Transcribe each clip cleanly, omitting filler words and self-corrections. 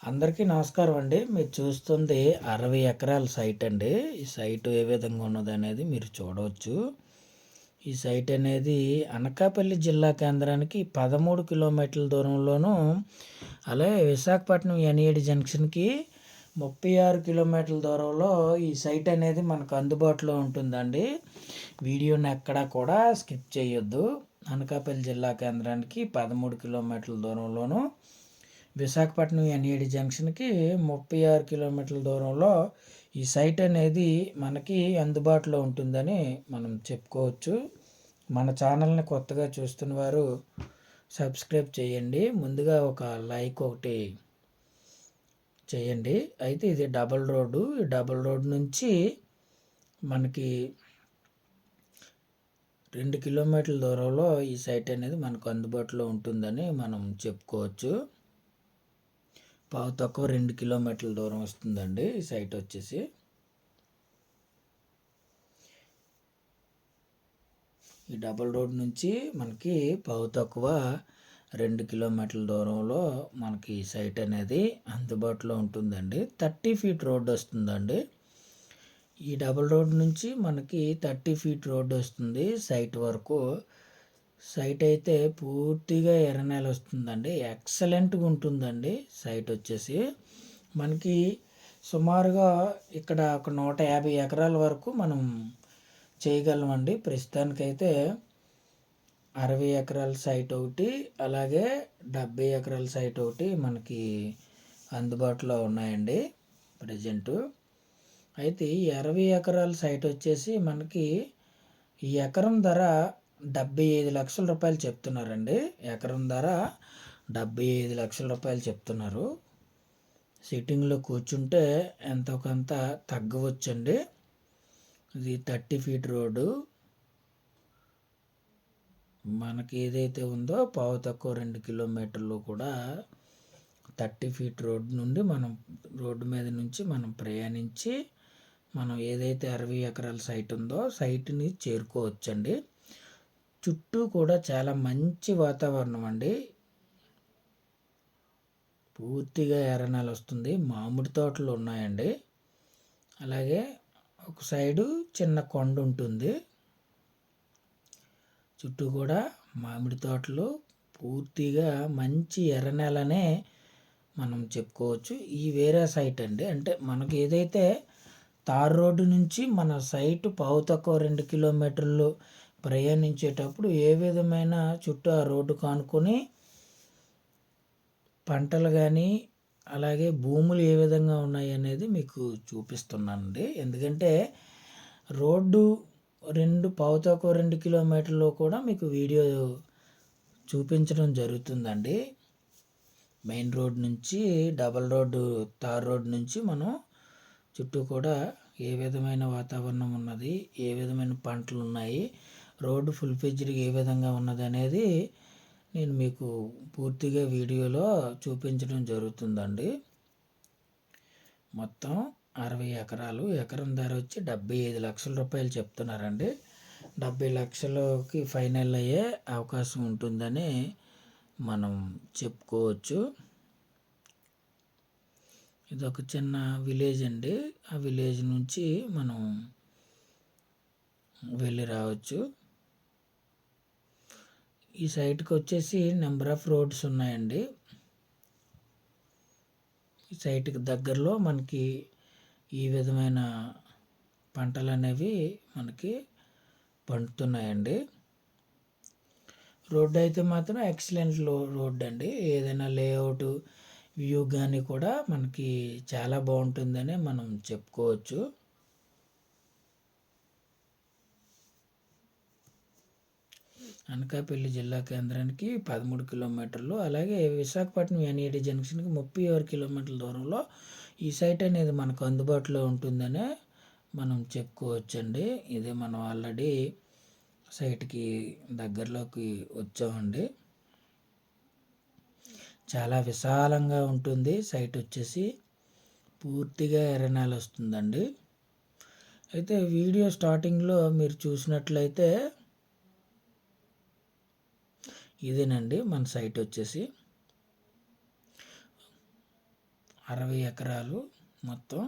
అందరికీ నమస్కారం అండి. మీరు చూస్తుంది 60 ఎకరాల సైట్ అండి. ఈ సైట్ ఏ విధంగా ఉన్నదనేది మీరు చూడవచ్చు. ఈ సైట్ అనేది అనకాపల్లి జిల్లా కేంద్రానికి 13 కిలోమీటర్ల దూరంలోను, అలాగే విశాఖపట్నం ఎన్ఏడి జంక్షన్కి 36 కిలోమీటర్ల దూరంలో ఈ సైట్ అనేది మనకు అందుబాటులో ఉంటుందండి. వీడియోని ఎక్కడా కూడా స్కిప్ చేయొద్దు. అనకాపల్లి జిల్లా కేంద్రానికి 13 కిలోమీటర్ల దూరంలోను, విశాఖపట్నం ఎన్ఏడి జంక్షన్కి 36 కిలోమీటర్ల దూరంలో ఈ సైట్ అనేది మనకి అందుబాటులో ఉంటుందని మనం చెప్పుకోవచ్చు. మన ఛానల్ని కొత్తగా చూస్తున్న వారు సబ్స్క్రైబ్ చేయండి. ముందుగా ఒక లైక్ ఒకటి చేయండి. అయితే ఇది డబుల్ రోడ్డు. ఈ డబుల్ రోడ్ నుంచి మనకి 2 కిలోమీటర్ల దూరంలో ఈ సైట్ అనేది మనకు అందుబాటులో ఉంటుందని మనం చెప్పుకోవచ్చు. తక్కువ 2 కిలోమీటర్ల దూరం వస్తుందండి ఈ సైట్ వచ్చేసి. ఈ డబుల్ రోడ్ నుంచి మనకి తక్కువ 2 కిలోమీటర్ల దూరంలో మనకి ఈ సైట్ అనేది అందుబాటులో ఉంటుందండి. 30 ఫీట్ రోడ్ వస్తుందండి. ఈ డబుల్ రోడ్ నుంచి మనకి 30 ఫీట్ రోడ్ వస్తుంది సైట్ వరకు. సైట్ అయితే పూర్తిగా ఎర్రనేల వస్తుందండి. ఎక్సలెంట్గా ఉంటుందండి సైట్ వచ్చేసి. మనకి సుమారుగా ఇక్కడ ఒక 150 ఎకరాల వరకు మనం చేయగలమండి. ప్రస్తుతానికైతే 60 ఎకరాల సైట్ ఒకటి, అలాగే 70 ఎకరాల సైట్ ఒకటి మనకి అందుబాటులో ఉన్నాయండి ప్రజెంటు. అయితే ఈ 60 ఎకరాల సైట్ వచ్చేసి మనకి ఈ ఎకరం ధర 75 లక్షల రూపాయలు చెప్తున్నారండి. ఎకరం ధర 75 లక్షల రూపాయలు చెప్తున్నారు. సిట్టింగ్లో కూర్చుంటే ఎంతో కొంత తగ్గవచ్చండి. ఇది 30 ఫీట్ రోడ్డు. మనకి ఏదైతే ఉందో తక్కువ 2 కిలోమీటర్లు కూడా 30 ఫీట్ రోడ్డు నుండి మనం రోడ్డు మీద నుంచి మనం ప్రయాణించి మనం ఏదైతే 60 ఎకరాల సైట్ ఉందో సైట్ని చేరుకోవచ్చండి. చుట్టూ కూడా చాలా మంచి వాతావరణం అండి. పూర్తిగా ఎర్రనేల వస్తుంది. మామిడి తోటలు ఉన్నాయండి. అలాగే ఒక సైడు చిన్న కొండ ఉంటుంది. చుట్టూ కూడా మామిడి తోటలు, పూర్తిగా మంచి ఎర్రనేలనే మనం చెప్పుకోవచ్చు. ఈ వేరే సైట్ అండి. అంటే మనకి ఏదైతే తార్ రోడ్డు నుంచి మన సైటు తక్కువ 2 కిలోమీటర్లు ప్రయాణించేటప్పుడు ఏ విధమైన చుట్టూ ఆ రోడ్డు కానుకొని పంటలు కానీ అలాగే భూములు ఏ విధంగా ఉన్నాయి అనేది మీకు చూపిస్తున్నానండి. ఎందుకంటే రోడ్డు తక్కువ 2 కిలోమీటర్లు కూడా మీకు వీడియో చూపించడం జరుగుతుందండి. మెయిన్ రోడ్ నుంచి డబల్ రోడ్డు, తార్ రోడ్ నుంచి మనం చుట్టూ కూడా ఏ విధమైన వాతావరణం ఉన్నది, ఏ విధమైన పంటలు ఉన్నాయి, రోడ్డు ఫుల్ ఫెడ్జ్డ్గా ఏ విధంగా ఉన్నది అనేది నేను మీకు పూర్తిగా వీడియోలో చూపించడం జరుగుతుందండి. మొత్తం 60 ఎకరాలు. ఎకరం ధర వచ్చి 75 లక్షల రూపాయలు చెప్తున్నారండి. 70 లక్షలకి ఫైనల్ అయ్యే అవకాశం ఉంటుందని మనం చెప్పుకోవచ్చు. ఇది ఒక చిన్న విలేజ్ అండి. ఆ విలేజ్ నుంచి మనం వెళ్ళి రావచ్చు. ఈ సైట్కి వచ్చేసి నెంబర్ ఆఫ్ రోడ్స్ ఉన్నాయండి. ఈ సైట్కి దగ్గరలో మనకి ఈ విధమైన పంటలు అనేవి మనకి పండుతున్నాయండి. రోడ్డు అయితే మాత్రం ఎక్సలెంట్ రోడ్ అండి. ఏదైనా లేఅవుట్ వ్యూ కానీ కూడా మనకి చాలా బాగుంటుందని మనం చెప్పుకోవచ్చు. అనకాపల్లి జిల్లా కేంద్రానికి 13 కిలోమీటర్లు, అలాగే విశాఖపట్నం ఎన్ఏడి జంక్షన్కి 36 కిలోమీటర్ల దూరంలో ఈ సైట్ అనేది మనకు అందుబాటులో ఉంటుందనే మనం చెప్పుకోవచ్చండి. ఇదే మనం ఆల్రెడీ సైట్కి దగ్గరలోకి వచ్చామండి. చాలా విశాలంగా ఉంటుంది సైట్ వచ్చేసి. పూర్తిగా ఎర్రనేల వస్తుందండి. అయితే వీడియో స్టార్టింగ్లో మీరు చూసినట్లయితే ఇదేనండి మన సైట్ వచ్చేసి. 60 ఎకరాలు మొత్తం.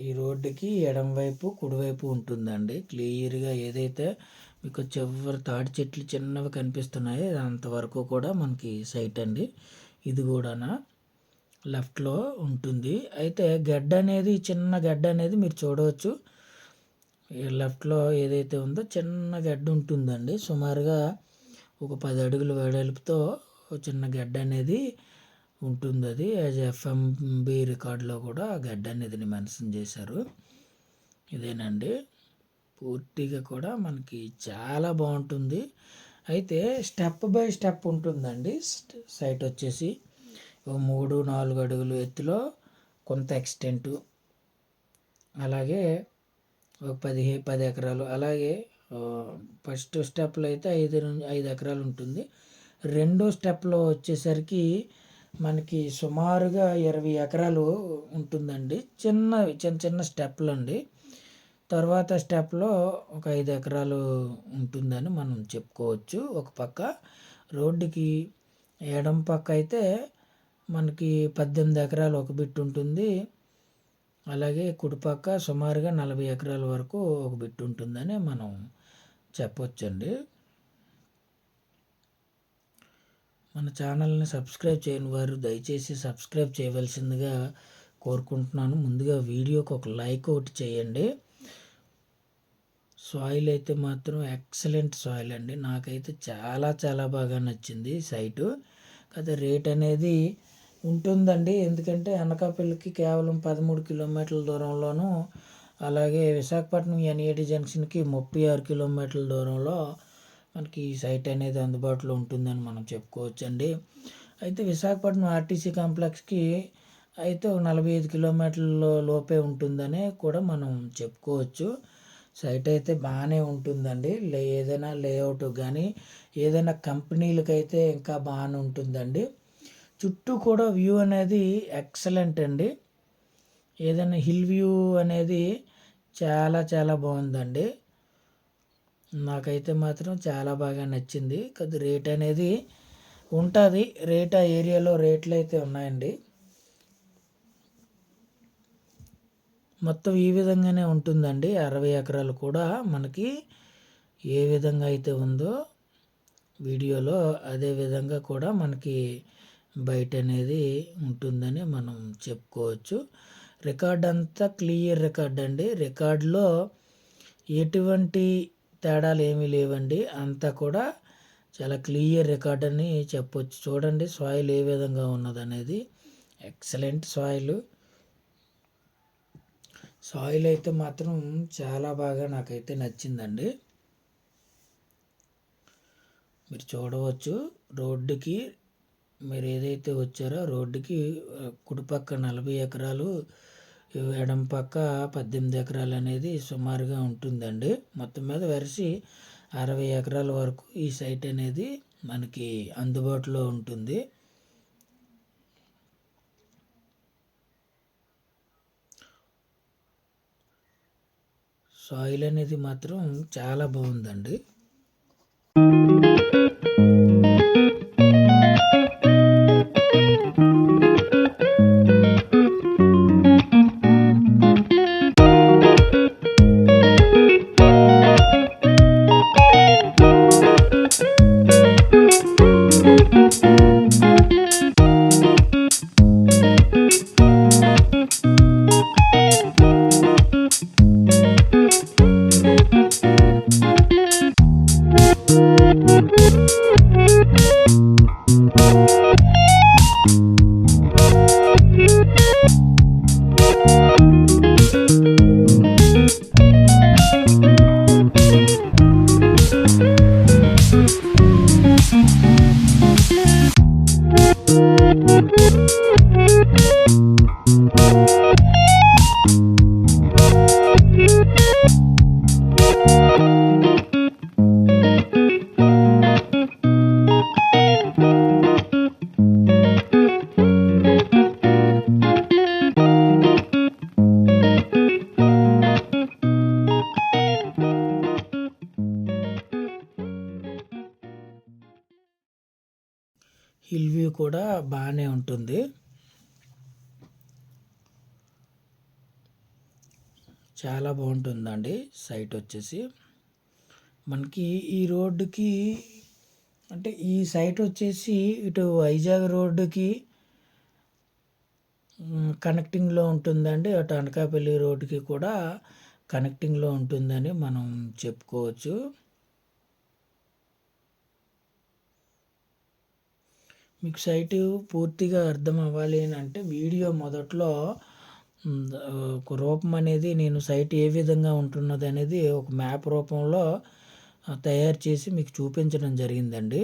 ఈ రోడ్డుకి ఎడమ వైపు కుడివైపు ఉంటుందండి. క్లియర్గా ఏదైతే మీకు చివరి తాటి చెట్లు చిన్నవి కనిపిస్తున్నాయో అంతవరకు కూడా మనకి సైట్ అండి. ఇది కూడా లెఫ్ట్లో ఉంటుంది. అయితే గడ్డ అనేది చిన్న గడ్డ అనేది మీరు చూడవచ్చు. లెఫ్ట్లో ఏదైతే ఉందో చిన్న గడ్డ ఉంటుందండి. సుమారుగా ఒక 10 అడుగుల వెడల్పుతో చిన్న గడ్డ అనేది ఉంటుంది. అది యాజ్ ఎఫ్ఎంబి రికార్డులో కూడా గడ్డ అనేది మెన్షన్ చేశారు. ఇదేనండి పూర్తిగా కూడా మనకి చాలా బాగుంటుంది. అయితే స్టెప్ బై స్టెప్ ఉంటుందండి. సైట్ వచ్చేసి 3-4 అడుగులు ఎత్తులో కొంత ఎక్స్టెంటు, అలాగే ఒక 10 ఎకరాలు, అలాగే ఫస్ట్ స్టెప్లో అయితే 5 ఎకరాలు ఉంటుంది. రెండో స్టెప్లో వచ్చేసరికి మనకి సుమారుగా 20 ఎకరాలు ఉంటుందండి. చిన్న చిన్న స్టెప్లు అండి. తర్వాత స్టెప్లో ఒక 5 ఎకరాలు ఉంటుందని మనం చెప్పుకోవచ్చు. ఒక పక్క రోడ్డుకి ఎడమ పక్క అయితే మనకి 18 ఎకరాలు ఒక బిట్ ఉంటుంది. అలాగే కుడిపక్క సుమారుగా 40 ఎకరాల వరకు ఒక బిట్ ఉంటుందని మనం చెప్పొచ్చండి. మన ఛానల్ని సబ్స్క్రైబ్ చేయని వారు దయచేసి సబ్స్క్రైబ్ చేయవలసిందిగా కోరుకుంటున్నాను. ముందుగా వీడియోకి ఒక లైక్ ఒకటి చేయండి. సాయిల్ అయితే మాత్రం ఎక్సలెంట్ సాయిల్ అండి. నాకైతే చాలా చాలా బాగా నచ్చింది సైటు. కాకపోతే రేట్ అనేది ఉంటుందండి. ఎందుకంటే అనకాపల్లికి కేవలం 13 కిలోమీటర్ల దూరంలోనూ, అలాగే విశాఖపట్నం ఎన్ఏటి జంక్షన్కి 36 కిలోమీటర్ల దూరంలో మనకి ఈ సైట్ అనేది అందుబాటులో ఉంటుందని మనం చెప్పుకోవచ్చండి. అయితే విశాఖపట్నం ఆర్టీసీ కాంప్లెక్స్కి అయితే 45 కిలోమీటర్ల లోపే ఉంటుందని కూడా మనం చెప్పుకోవచ్చు. సైట్ అయితే బాగానే ఉంటుందండి. ఏదైనా లేఅవుట్ కానీ ఏదైనా కంపెనీలకైతే ఇంకా బాగానే ఉంటుందండి. చుట్టూ కూడా వ్యూ అనేది ఎక్సలెంట్ అండి. ఏదైనా హిల్ వ్యూ అనేది చాలా చాలా బాగుందండి. నాకైతే మాత్రం చాలా బాగా నచ్చింది. కొద్ది రేట్ అనేది ఉంటుంది. రేట్ ఆ ఏరియాలో రేట్లు అయితే ఉన్నాయండి. మొత్తం ఈ విధంగానే ఉంటుందండి. 60 ఎకరాలు కూడా మనకి ఏ విధంగా అయితే ఉందో వీడియోలో అదే విధంగా కూడా మనకి బయట అనేది ఉంటుందని మనం చెప్పుకోవచ్చు. రికార్డ్ అంతా క్లియర్ రికార్డ్ అండి. రికార్డులో ఎటువంటి తేడాలు ఏమీ లేవండి. అంతా కూడా చాలా క్లియర్ రికార్డ్ అని చెప్పొచ్చు. చూడండి సాయిల్ ఏ విధంగా ఉన్నదనేది. Excellent soil. సాయిల్ అయితే మాత్రం చాలా బాగా నాకైతే నచ్చిందండి. మీరు చూడవచ్చు రోడ్డుకి మీరు ఏదైతే వచ్చారో రోడ్డుకి కుడిపక్క 40 ఎకరాలు, ఎడమ పక్క 18 ఎకరాలు అనేది సుమారుగా ఉంటుందండి. మొత్తం మీద వరిసి 60 ఎకరాల వరకు ఈ సైట్ అనేది మనకి అందుబాటులో ఉంటుంది. సాయిల్ అనేది మాత్రం చాలా బాగుందండి. హిల్ వ్యూ కూడా బాగానే ఉంటుంది. చాలా బాగుంటుందండి సైట్ వచ్చేసి. మనకి ఈ రోడ్డుకి అంటే ఈ సైట్ వచ్చేసి ఇటు వైజాగ్ రోడ్డుకి కనెక్టింగ్లో ఉంటుందండి. అటు అనకాపల్లి రోడ్డుకి కూడా కనెక్టింగ్లో ఉంటుందని మనం చెప్పుకోవచ్చు. మీకు సైటు పూర్తిగా అర్థం అవ్వాలి అని అంటే వీడియో మొదట్లో ఒక రూపం అనేది నేను సైట్ ఏ విధంగా ఉంటున్నది అనేది ఒక మ్యాప్ రూపంలో తయారు చేసి మీకు చూపించడం జరిగిందండి.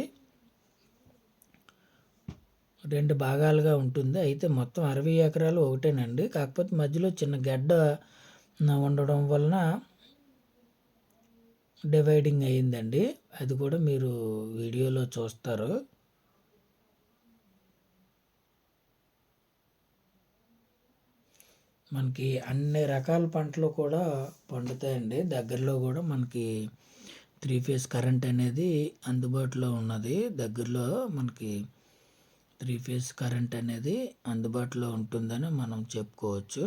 2 భాగాలుగా ఉంటుంది. అయితే మొత్తం 60 ఎకరాలు ఒకటేనండి. కాకపోతే మధ్యలో చిన్న గడ్డ ఉండడం వలన డివైడింగ్ అయిందండి. అది కూడా మీరు వీడియోలో చూస్తారు. మనకి అన్ని రకాల పంటలు కూడా పండుతాయండి. దగ్గరలో కూడా మనకి 3 ఫేజ్ కరెంట్ అనేది అందుబాటులో ఉన్నది. దగ్గరలో మనకి 3 ఫేజ్ కరెంట్ అనేది అందుబాటులో ఉంటుందని మనం చెప్పుకోవచ్చు.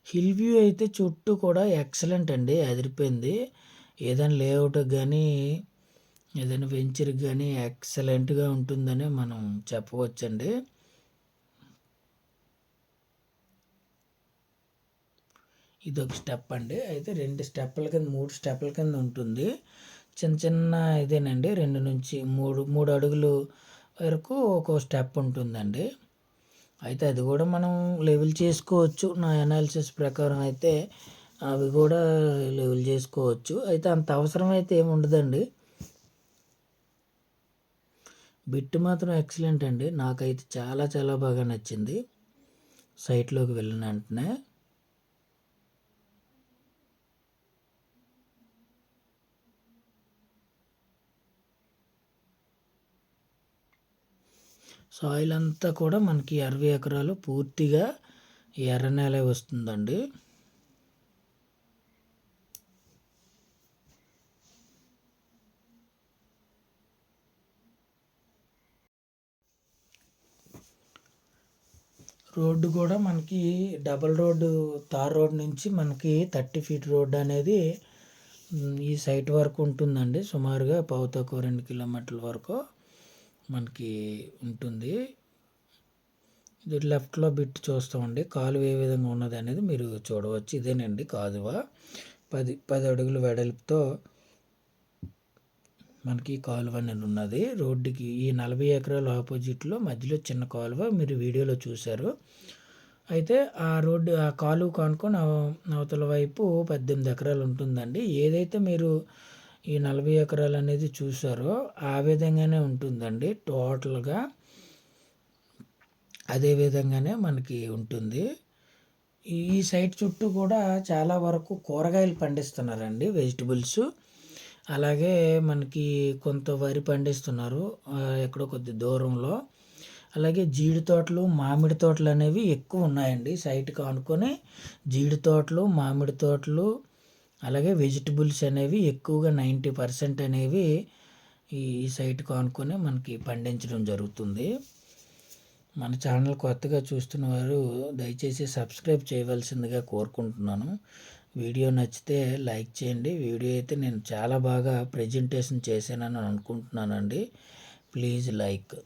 హిల్ వ్యూ అయితే చుట్టూ కూడా ఎక్సలెంట్ అండి, అదిరిపోయింది. ఏదైనా లేఅవుట్కి కానీ ఏదైనా వెంచర్కి కానీ ఎక్సలెంట్గా ఉంటుందని మనం చెప్పవచ్చండి. ఇదొక స్టెప్ అండి. అయితే 2 స్టెప్పుల కింద 3 స్టెప్పుల కింద ఉంటుంది. చిన్న చిన్న ఇదేనండి 2 నుంచి 3 అడుగులు వరకు ఒక్కో స్టెప్ ఉంటుందండి. అయితే అది కూడా మనం లెవెల్ చేసుకోవచ్చు. నా అనాలిసిస్ ప్రకారం అయితే అవి కూడా లెవెల్ చేసుకోవచ్చు. అయితే అంత అవసరం అయితే ఏమి ఉండదండి. బిట్ మాత్రం ఎక్సలెంట్ అండి. నాకైతే చాలా చాలా బాగా నచ్చింది సైట్లోకి వెళ్ళిన వెంటనే. సాయిల్ అంతా కూడా మనకి 60 ఎకరాలు పూర్తిగా ఎర్ర నేల వస్తుందండి. రోడ్డు కూడా మనకి డబల్ రోడ్డు తార్ రోడ్ నుంచి మనకి 30 ఫీట్ రోడ్డు అనేది ఈ సైట్ వరకు ఉంటుందండి. సుమారుగా పావుతక్కువ 2 కిలోమీటర్ల వరకు మనకి ఉంటుంది. ఇది లెఫ్ట్లో బిట్ చూస్తామండి. కాలువ ఏ విధంగా ఉన్నది అనేది మీరు చూడవచ్చు. ఇదేనండి కాలువ. 10 అడుగుల వెడల్పుతో మనకి కాలువ అనేది ఉన్నది. రోడ్డుకి ఈ 40 ఎకరాల ఆపోజిట్లో మధ్యలో చిన్న కాలువ మీరు వీడియోలో చూశారు. అయితే ఆ రోడ్డు ఆ కాలువ కానుకొని అవతల వైపు 18 ఎకరాలు ఉంటుందండి. ఏదైతే మీరు ఈ 40 ఎకరాలు అనేది చూసారో ఆ విధంగానే ఉంటుందండి టోటల్గా. అదే విధంగానే మనకి ఉంటుంది. ఈ సైట్ చుట్టూ కూడా చాలా వరకు కూరగాయలు పండిస్తున్నారండి, వెజిటబుల్స్. అలాగే మనకి కొంత వరి పండిస్తున్నారు ఎక్కడో కొద్ది దూరంలో. అలాగే జీడి తోటలు, మామిడి తోటలు అనేవి ఎక్కువ ఉన్నాయండి సైట్కి ఆనుకొని. జీడి తోటలు, మామిడి తోటలు, అలాగే వెజిటబుల్స్ అనేవి ఎక్కువగా 90% అనేవి ఈ సైట్కి ఆనుకొని మనకి పండించడం జరుగుతుంది. మన ఛానల్ కొత్తగా చూస్తున్న వారు దయచేసి సబ్స్క్రైబ్ చేయవలసిందిగా కోరుకుంటున్నాను. వీడియో నచ్చితే లైక్ చేయండి. వీడియో అయితే నేను చాలా బాగా ప్రజెంటేషన్ చేశానని అనుకుంటున్నానండి. Please like.